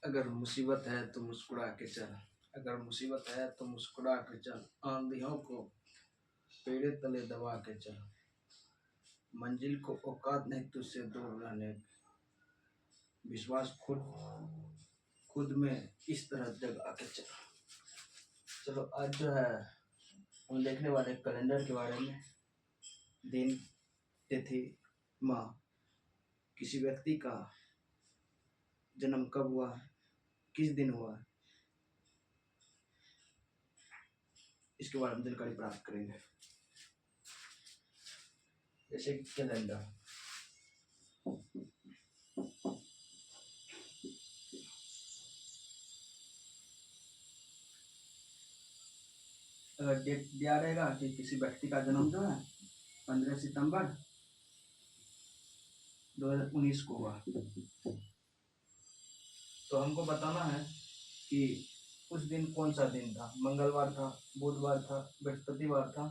अगर मुसीबत है तो मुस्कुरा के चल, अगर मुसीबत है तो मुस्कुरा के चल, आंधियों को पेड़े तले दबा के चल, मंजिल को औकात नहीं तुझसे दूर रहने की, विश्वास खुद खुद में इस तरह जगा के चल। चलो आज जो है हम देखने वाले कैलेंडर के बारे में। दिन, तिथि, माह, किसी व्यक्ति का जन्म कब हुआ है, किस दिन हुआ है, इसके बारे में जानकारी प्राप्त करेंगे। जैसे कैलेंडर, अगर डेट दिया रहेगा कि किसी व्यक्ति का जन्म जो है 15 सितंबर 2019 को हुआ, तो हमको बताना है कि उस दिन कौन सा दिन था, मंगलवार था, बुधवार था, बृहस्पतिवार था।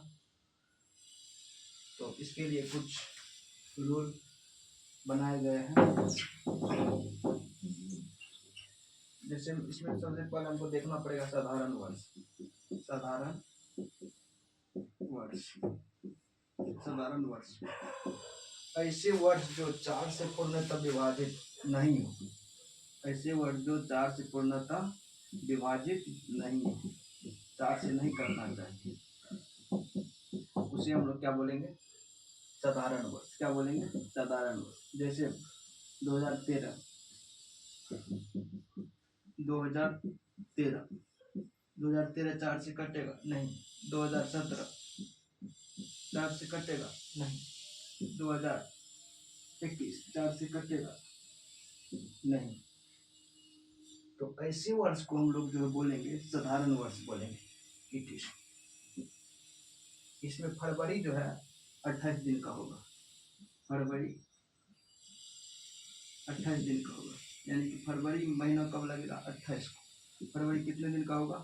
तो इसके लिए कुछ रूल बनाए गए हैं। जैसे इसमें सबसे पहले हमको देखना पड़ेगा साधारण वर्ष। साधारण वर्ष, साधारण वर्ष ऐसे वर्ष जो 4 से पूर्णतः विभाजित नहीं हो, ऐसे वर्ष जो 4 से पूर्णतः विभाजित नहीं हो, 4 से नहीं करना चाहिए, उसे हम लोग क्या बोलेंगे, साधारण वर्ष। क्या बोलेंगे, साधारण वर्ष। जैसे 2013 2013 4 से कटेगा नहीं। 2017 4 से कटेगा नहीं। 2021 4 से कटेगा नहीं। तो ऐसे वर्ष को हम लोग जो बोलेंगे साधारण वर्ष बोलेंगे। इसमें फरवरी जो है 28 दिन का होगा। फरवरी 28 दिन का होगा, यानी कि फरवरी महीना कब लगेगा, 28 को। फरवरी कितने दिन का होगा,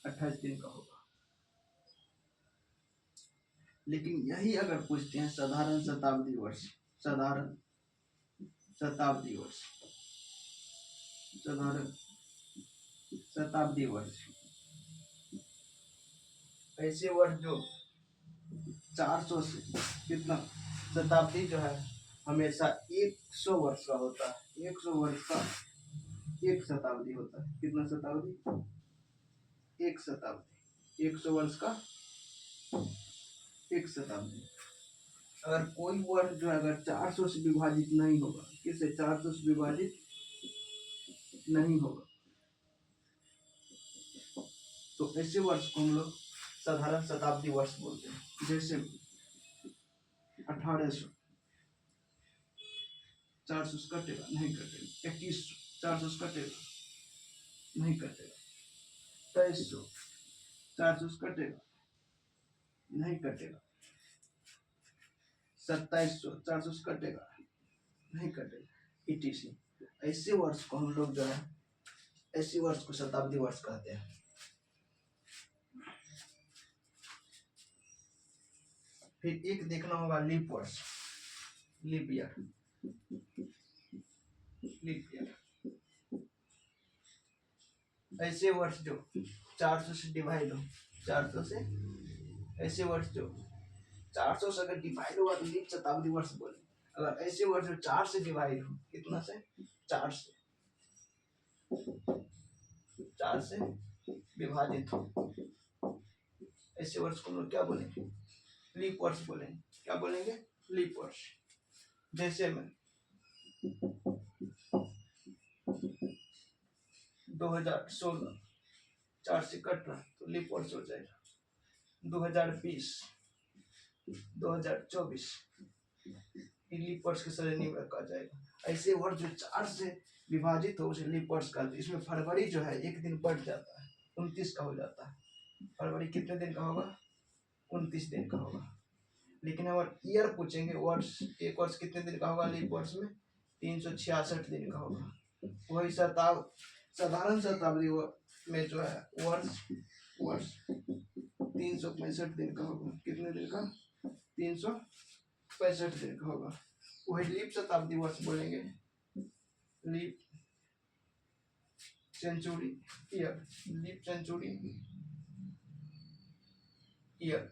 28 दिन का होगा। लेकिन यही अगर पूछते हैं साधारण शताब्दी वर्ष, साधारण शताब्दी वर्ष, साधारण शताब्दी वर्ष, ऐसे वर्ष जो 400 से कितना, शताब्दी जो है हमेशा 100 वर्ष का होता है। 100 वर्ष का एक शताब्दी होता है। कितना शताब्दी, एक शताब्दी, 100 वर्ष का एक शताब्दी। अगर कोई वर्ष जो है अगर 400 से विभाजित नहीं होगा, किससे, 400 से विभाजित नहीं होगा, तो ऐसे वर्ष को हम लोग साधारण शताब्दी वर्ष बोलते हैं। जैसे 1800 400 से कटेगा नहीं कटेगा। 2100 400 से कटेगा नहीं कटेगा। 2300 400 से कटेगा नहीं कटेगा। 2700 400 से कटेगा नहीं कटेगा। etc। ऐसे वर्ष को हम लोग जो है, ऐसे वर्ष को शताब्दी वर्ष कहते हैं। फिर एक देखना होगा लीप वर्ष, लीप ईयर, लीप ईयर। ऐसे वर्ष जो 400 से डिवाइड हो, 400 से, ऐसे वर्ष जो 400 से अगर डिवाइड हुआ तो लीप शताब्दी वर्ष बोले। अगर ऐसे वर्ष जो 4 से डिवाइड हो, कितना से, 4 से, 4 से विभाजित हो, ऐसे वर्ष को हम लोग क्या बोलेंगे, लीप वर्ष बोलेंगे। क्या बोलेंगे, लीप वर्ष। जैसे में 2016 4 से कट रहा तो लीप वर्ष हो जाएगा। 2020 2024 लीप वर्ष के श्रेणी में रखा जाएगा। ऐसे वर्ष जो 4 से विभाजित हो उसे लीप वर्ष कहते हैं। इसमें फरवरी जो है एक दिन बढ़ जाता है, 29 का हो जाता है। फरवरी कितने दिन का होगा, 29 दिन का होगा। लेकिन अगर ईयर पूछेंगे, वर्ष, एक वर्ष कितने दिन का होगा लीप वर्ष में, 366 दिन का होगा। वही साधारण शताब्दी में जो है वर्ष 365 दिन का होगा। कितने दिन का, 365 दिन का होगा। वही लीप शताब्दी वर्ष बोलेंगे, leap century year, leap century year.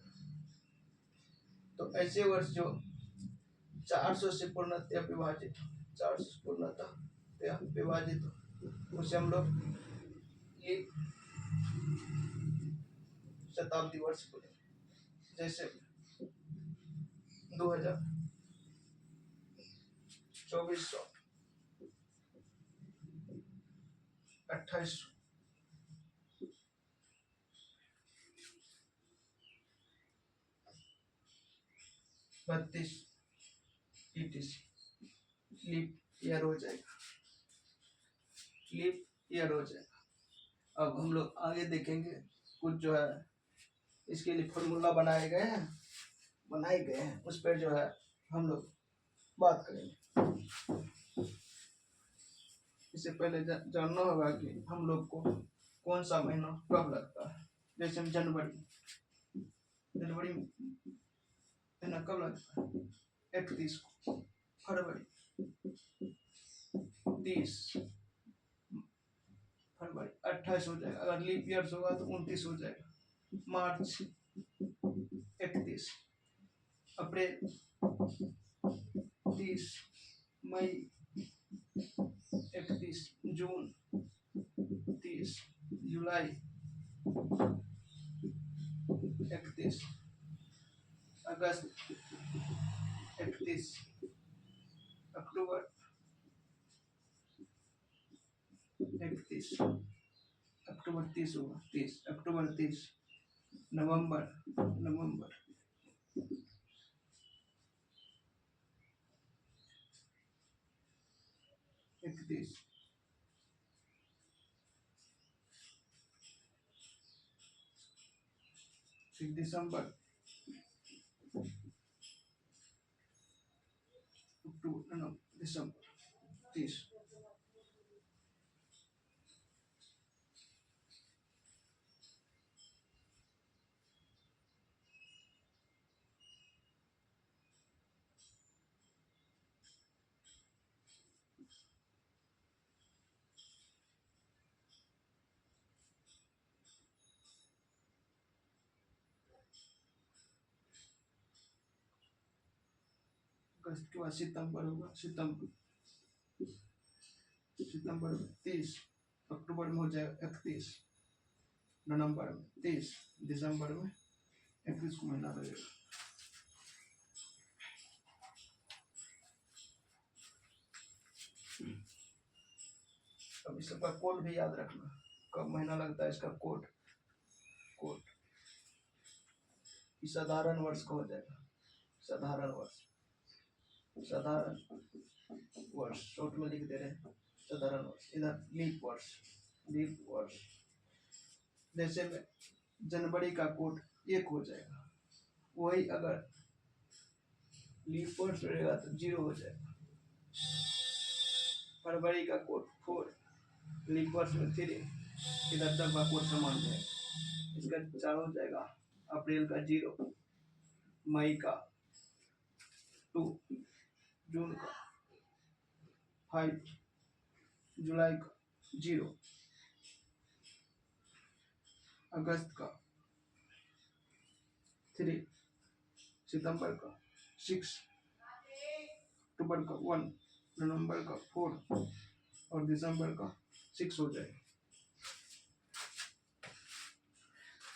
तो ऐसे वर्ष जो 400 से पूर्णतः विभाजित, 400 से पूर्णतः विभाजित उसे हम लोग लीप शताब्दी वर्ष बोले। जैसे 2000, 2400, 2800, 32 ETC लीप ईयर हो जाएगा, लीप ईयर हो जाएगा। अब हम लोग आगे देखेंगे कुछ जो है इसके लिए फॉर्मूला बनाए गए हैं, उस पर जो है हम लोग बात करेंगे। इससे पहले जानना होगा कि हम लोग को कौन सा महीना कब लगता है। जैसे हम जनवरी महीना कब लगता है? 31 को। फरवरी 30, फरवरी 28 हो जाएगा। अगर लीप ईयर होगा तो 29 हो जाएगा। मार्च 31, अप्रैल 30, मई 31, जून 30, जुलाई 31, अगस्त 31, अक्टूबर 31, अक्टूबर 30 होगा, 30 अक्टूबर 30, नवंबर 31, फिर दिसंबर, दिसंबर 30, अगस्त के बाद सितंबर होगा, सितंबर में 30, अक्टूबर में हो जाएगा 31, नवंबर में 30, दिसंबर में 31 को महीना लगेगा। अब इसका कोड भी याद रखना, कब महीना लगता है इसका कोड साधारण वर्ष का हो जाएगा। साधारण वर्ष शॉर्ट में लिख दे रहे हैं साधारण वर्ष। इधर लीप वर्ष जैसे में जनवरी का कोड 1 हो जाएगा, वही अगर लीप वर्ष रहेगा तो 0 हो जाएगा। फरवरी का कोड 4, लीप वर्ष में 3, इधर तक का कोड समान जाएगा। इसका 4 हो जाएगा। अप्रैल का 0, मई का 2, जून का 5, जुलाई का 0, अगस्त का 3, सितंबर का 6, अक्टूबर का 1, नवंबर का 4 और दिसंबर का 6 हो जाएगा।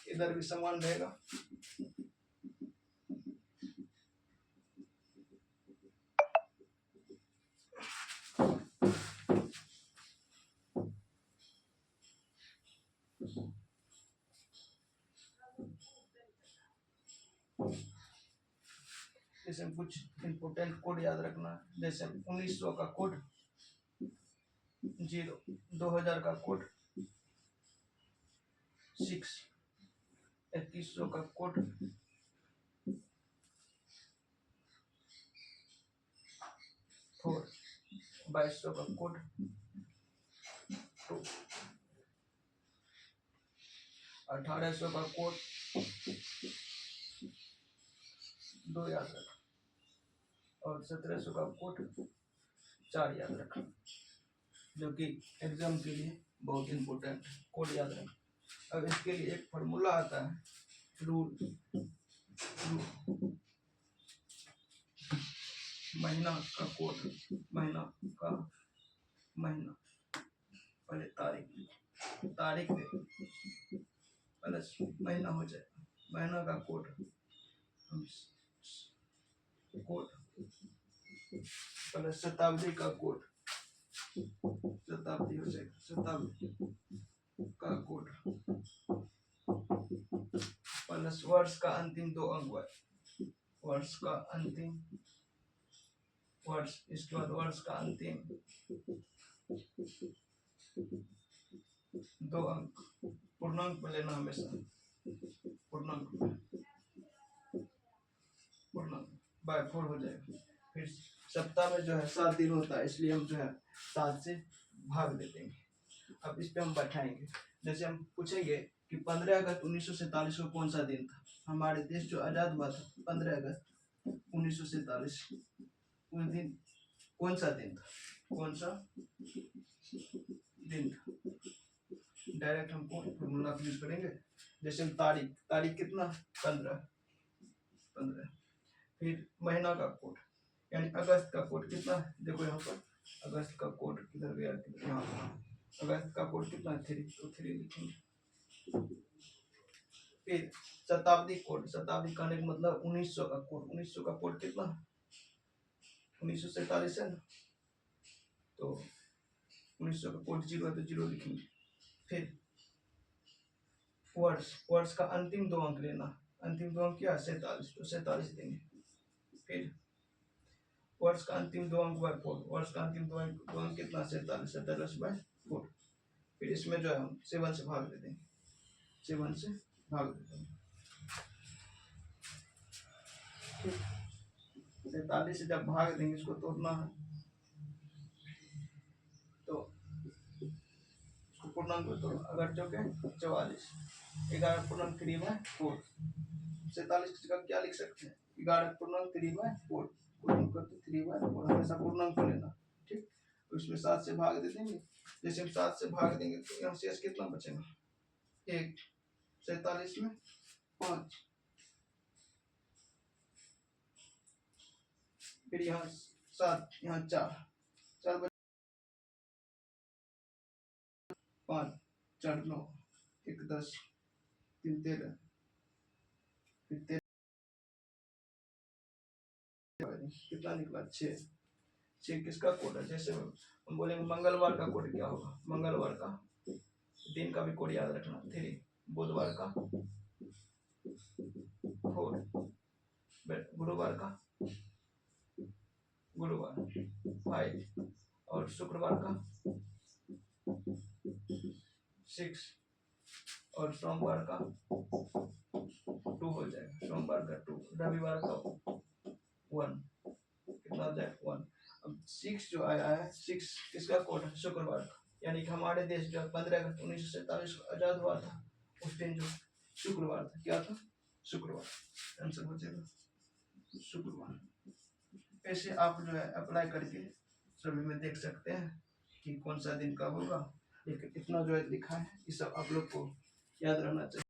इधर भी समान रहेगा। जैसे कुछ इंपोर्टेंट कोड याद रखना, जैसे 1900 का कोड 0, 2000 का कोड 6, 2100 का कोड 4, 2200 का कोड 2, 1800 का कोड 2 याद रखना और 1700 का कोड 4 याद रखना, जो कि एग्जाम के लिए बहुत इंपॉर्टेंट कोड याद रखना। अब इसके लिए एक फॉर्मूला आता है, रूल। महीना का कोड, महीना का, महीना पहले तारीख दे प्लस महीना हो जाए, महीना का कोड, कोड प्लस शताब्दी का कोड, शताब्दी हो जाएगा, शताब्दी का कोड प्लस वर्ष का अंतिम 2 अंक, वर्ष का अंतिम, वर्ष, इसके बाद वर्ष का अंतिम 2 अंक, पूर्णांक में लेना हमेशा, पूर्णांक बाय 4 हो जाएगा। फिर सप्ताह में जो है 7 दिन होता है, इसलिए हम जो है 7 से भाग दे देंगे। अब इस पे हम बैठाएंगे, जैसे हम पूछेंगे कि 15 अगस्त 1947 को कौन सा दिन था, हमारे देश जो आजाद हुआ था 15 अगस्त 1947, उस दिन कौन सा दिन था, कौन सा दिन था, डायरेक्ट हमको फॉर्मूला यूज करेंगे। जैसे तारीख कितना, 15, फिर महीना का कोड यानी अगस्त का कोड कितना, देखो यहाँ पर अगस्त का कोड किधर गया, यहाँ अगस्त का कोड कितना, 3, तो 3 लिखेंगे। फिर शताब्दी कोड, शताब्दी का मतलब 1900 का कोड, 1900 का कोड कितना, 1947 है ना, तो 1900 का कोड 0 है तो 0 लिखेंगे। फिर वर्ष का अंतिम 2 अंक लेना, अंतिम 2 अंक क्या, 47, तो 47 देंगे। फिर वर्ष का अंतिम 2 अंक बाय 4, वर्ष का अंतिम 2 अंक कितना, 47 बाय 4। फिर इसमें जो है हम 7 से भाग दे देंगे, 7 से भाग दे देंगे। 47 से जब भाग देंगे, इसको तोड़ना है तो इसको पूर्णांक में तोड़ो, अगर जो के 44, 11 पूर्णांक 3 बाय 4, 47 की जगह क्या लिख सकते हैं, 11 पूर्णांक 3 बाय 4, 3 बाय 4 हमेशा पूर्णांक को लेना, ठीक। तो इसमें 7 से भाग दे देंगे, जैसे हम 7 से भाग देंगे तो यहाँ शेष कितना बचेगा, 1, 47 में 5, फिर यहाँ 7, यहाँ 4 5, 4 9, 1 10, 3 13, फिर 13 कितना निकला, 6 किसका कोड है, जैसे हम बोलेंगे मंगलवार का कोड क्या होगा, मंगलवार का दिन का भी कोड याद रखना, 3, बुधवार का 4, गुरुवार का 5, और शुक्रवार का 6, और सोमवार का 2 हो जाएगा, सोमवार का 2, रविवार का 1, कितना हो जाएगा 1। अब 6 जो आया है, 6 किसका कोड है, शुक्रवार का, यानी कि हमारे देश जो 15 अगस्त 1947 को आजाद हुआ था, उस दिन जो शुक्रवार था, क्या था, शुक्रवार, आंसर हो जाएगा शुक्रवार। ऐसे आप जो है अप्लाई करके सभी में देख सकते हैं कि कौन सा दिन कब होगा, लेकिन इतना जो है लिखा है, ये सब आप लोग को याद रहना चाहिए।